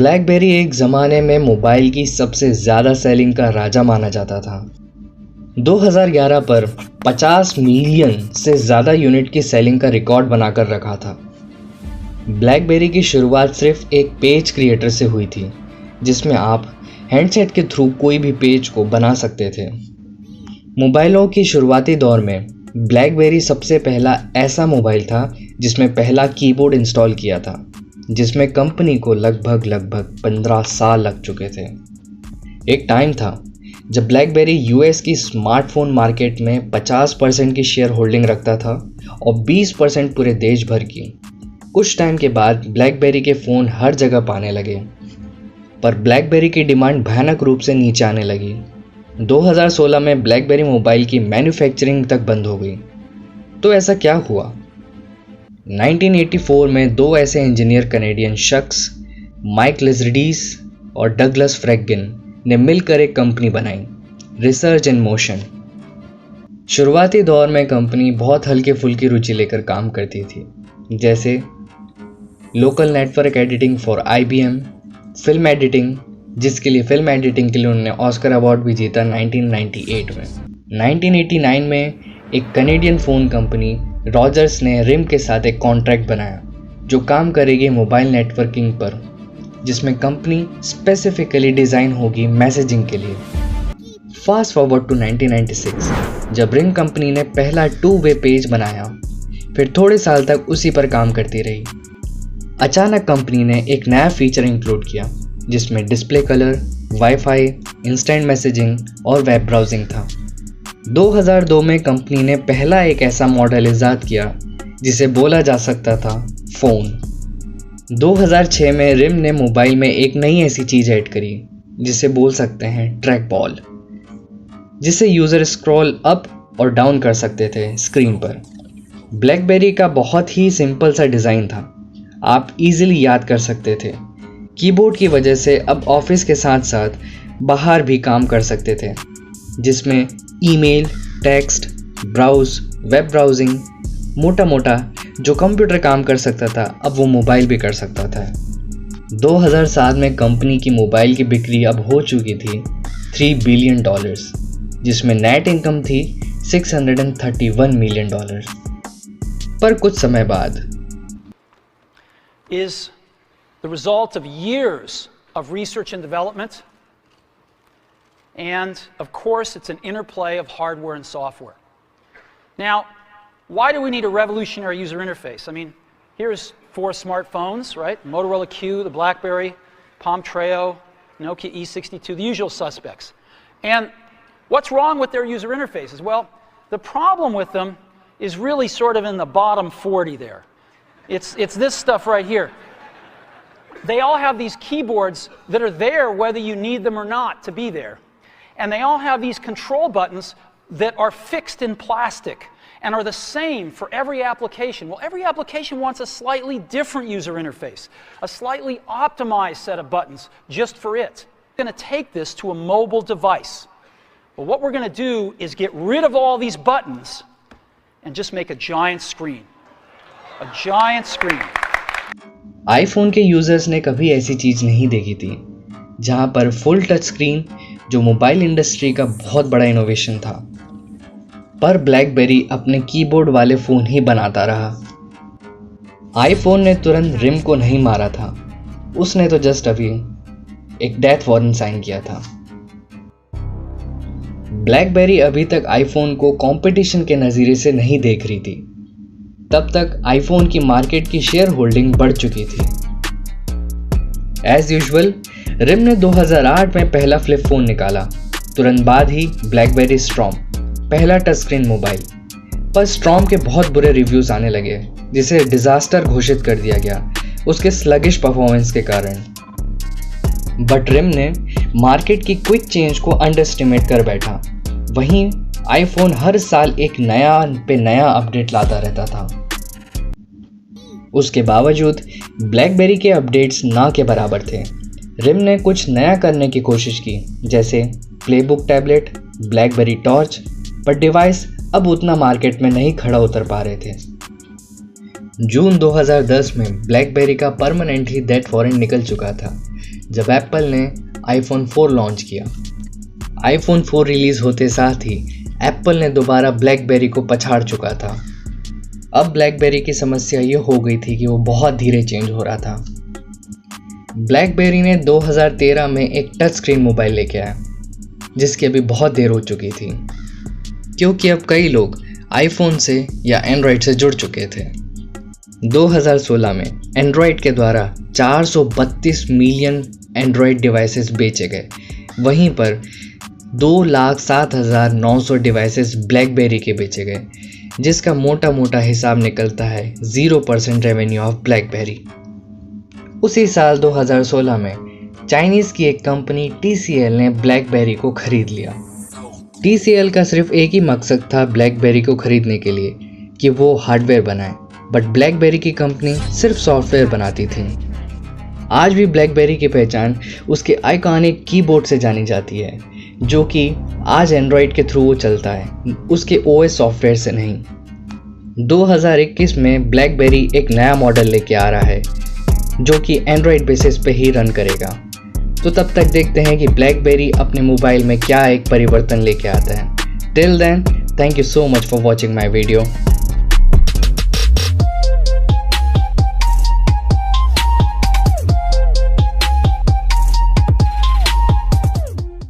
Blackberry एक ज़माने में मोबाइल की सबसे ज़्यादा सेलिंग का राजा माना जाता था। 2011 पर 50 मिलियन से ज़्यादा यूनिट की सेलिंग का रिकॉर्ड बनाकर रखा था। ब्लैकबेरी की शुरुआत सिर्फ एक पेज क्रिएटर से हुई थी, जिसमें आप हैंडसेट के थ्रू कोई भी पेज को बना सकते थे। मोबाइलों की शुरुआती दौर में ब्लैकबेरी सबसे पहला ऐसा मोबाइल था जिसमें पहला कीबोर्ड इंस्टॉल किया था, जिसमें कंपनी को लगभग 15 साल लग चुके थे। एक टाइम था जब ब्लैकबेरी यूएस की स्मार्टफोन मार्केट में 50% की शेयर होल्डिंग रखता था और 20% पूरे देश भर की। कुछ टाइम के बाद ब्लैकबेरी के फ़ोन हर जगह पाने लगे, पर ब्लैकबेरी की डिमांड भयानक रूप से नीचे आने लगी। 2016 में ब्लैकबेरी मोबाइल की मैन्युफैक्चरिंग तक बंद हो गई। तो ऐसा क्या हुआ? 1984 में दो ऐसे इंजीनियर कनेडियन शख्स माइक लिजर्डीस और डगलस फ्रैगगिन ने मिलकर एक कंपनी बनाई, रिसर्च इन मोशन। शुरुआती दौर में कंपनी बहुत हल्के फुल्की रुचि लेकर काम करती थी, जैसे local network editing for IBM, film editing, जिसके लिए फिल्म एडिटिंग के लिए उन्होंने ऑस्कर अवार्ड भी जीता 1998 में। 1989 में एक कनेडियन फ़ोन कंपनी रॉजर्स ने रिम के साथ एक कॉन्ट्रैक्ट बनाया जो काम करेगी मोबाइल नेटवर्किंग पर, जिसमें कंपनी स्पेसिफिकली डिज़ाइन होगी मैसेजिंग के लिए। फास्ट फॉरवर्ड टू 1996, जब रिम कंपनी ने पहला 2-वे पेज बनाया, फिर थोड़े साल तक उसी पर काम करती रही। अचानक कंपनी ने एक नया फीचर इंक्लूड किया जिसमें display colour, wifi, instant messaging और वेब ब्राउजिंग था। 2002 में कंपनी ने पहला एक ऐसा मॉडल इजाद किया जिसे बोला जा सकता था फ़ोन। 2006 में रिम ने मोबाइल में एक नई ऐसी चीज़ ऐड करी जिसे बोल सकते हैं ट्रैक बॉल, जिसे यूज़र स्क्रॉल अप और डाउन कर सकते थे स्क्रीन पर। ब्लैकबेरी का बहुत ही सिंपल सा डिज़ाइन था, आप इजीली याद कर सकते थे। कीबोर्ड की वजह से अब ऑफिस के साथ साथ बाहर भी काम कर सकते थे, जिसमें email, text, browse, web browsing, मोटा जो कंप्यूटर काम कर सकता था अब वो मोबाइल भी कर सकता था। 2007 में कंपनी की मोबाइल की बिक्री अब हो चुकी थी $3 बिलियन, जिसमें नेट इनकम थी $631 मिलियन। पर कुछ समय बाद is the result of years of research and development, and of course it's an interplay of hardware and software. Now, why do we need a revolutionary user interface? I mean, here's 4 smartphones, right? Motorola Q, the BlackBerry, Palm Treo, Nokia E62, the usual suspects. And what's wrong with their user interfaces? Well, the problem with them is really sort of in the bottom 40 there. It's this stuff right here. They all have these keyboards that are there whether you need them or not to be there. And they all have these control buttons that are fixed in plastic and are the same for every application. Well, every application wants a slightly different user interface, a slightly optimized set of buttons just for it. We're going to take this to a mobile device. But what we're going to do is get rid of all these buttons and just make a giant screen. A giant screen. IPhone के users ने कभी ऐसी चीज़ नहीं देखी थी, जहां पर full touch screen, जो मोबाइल इंडस्ट्री का बहुत बड़ा इनोवेशन था। पर ब्लैकबेरी अपने कीबोर्ड वाले फ़ोन ही बनाता रहा। आईफोन ने तुरंत रिम को नहीं मारा था, उसने तो जस्ट अभी एक डेथ वारंट साइन किया था। ब्लैकबेरी अभी तक आईफोन को कंपटीशन के नज़रिए से नहीं देख रही थी। तब तक आईफोन की मार्केट की शेयर होल्डिंग बढ़ चुकी थी। एज यूजुअल रिम ने 2008 में पहला फ्लिप फ़ोन निकाला, तुरंत बाद ही ब्लैकबेरी स्टॉर्म, पहला टच स्क्रीन मोबाइल। पर स्टॉर्म के बहुत बुरे रिव्यूज़ आने लगे, जिसे डिज़ास्टर घोषित कर दिया गया उसके स्लगिश परफॉर्मेंस के कारण। बट रिम ने मार्केट की क्विक चेंज को अंडरएस्टिमेट कर बैठा। वहीं आईफोन हर साल एक नया अपडेट लाता रहता था। उसके बावजूद ब्लैकबेरी के अपडेट्स ना के बराबर थे। रिम ने कुछ नया करने की कोशिश की, जैसे प्लेबुक टैबलेट, ब्लैकबेरी टॉर्च, पर डिवाइस अब उतना मार्केट में नहीं खड़ा उतर पा रहे थे। जून 2010 में ब्लैकबेरी का परमानेंट ही डेथ वारंट निकल चुका था, जब एप्पल ने आईफोन 4 लॉन्च किया। आईफोन 4 रिलीज होते साथ ही एप्पल ने दोबारा ब्लैकबेरी को पछाड़ चुका था। अब ब्लैकबेरी की समस्या ये हो गई थी कि वो बहुत धीरे चेंज हो रहा था। ब्लैकबेरी ने 2013 में एक टच स्क्रीन मोबाइल लेके आया, जिसकी अभी बहुत देर हो चुकी थी, क्योंकि अब कई लोग आईफोन से या एंड्रॉयड से जुड़ चुके थे। 2016 में एंड्रॉयड के द्वारा 432 मिलियन एंड्रॉयड डिवाइसेस बेचे गए। वहीं पर 2,07,900 डिवाइसेस ब्लैकबेरी के बेचे गए, जिसका मोटा मोटा हिसाब निकलता है 0% रेवेन्यू ऑफ ब्लैकबेरी। उसी साल 2016 में चाइनीज़ की एक कंपनी TCL ने ब्लैकबेरी को खरीद लिया। TCL का सिर्फ एक ही मकसद था ब्लैकबेरी को खरीदने के लिए कि वो हार्डवेयर बनाए, बट ब्लैकबेरी की कंपनी सिर्फ सॉफ्टवेयर बनाती थी। आज भी ब्लैकबेरी की पहचान उसके आइकॉनिक कीबोर्ड से जानी जाती है, जो कि आज एंड्रॉयड के थ्रू वो चलता है, उसके OS सॉफ्टवेयर से नहीं। 2021 में ब्लैकबेरी एक नया मॉडल लेके आ रहा है, जो कि एंड्रॉयड बेसिस पे ही रन करेगा। तो तब तक देखते हैं कि ब्लैकबेरी अपने मोबाइल में क्या एक परिवर्तन लेके आता है। Till then, thank you so much for watching my video.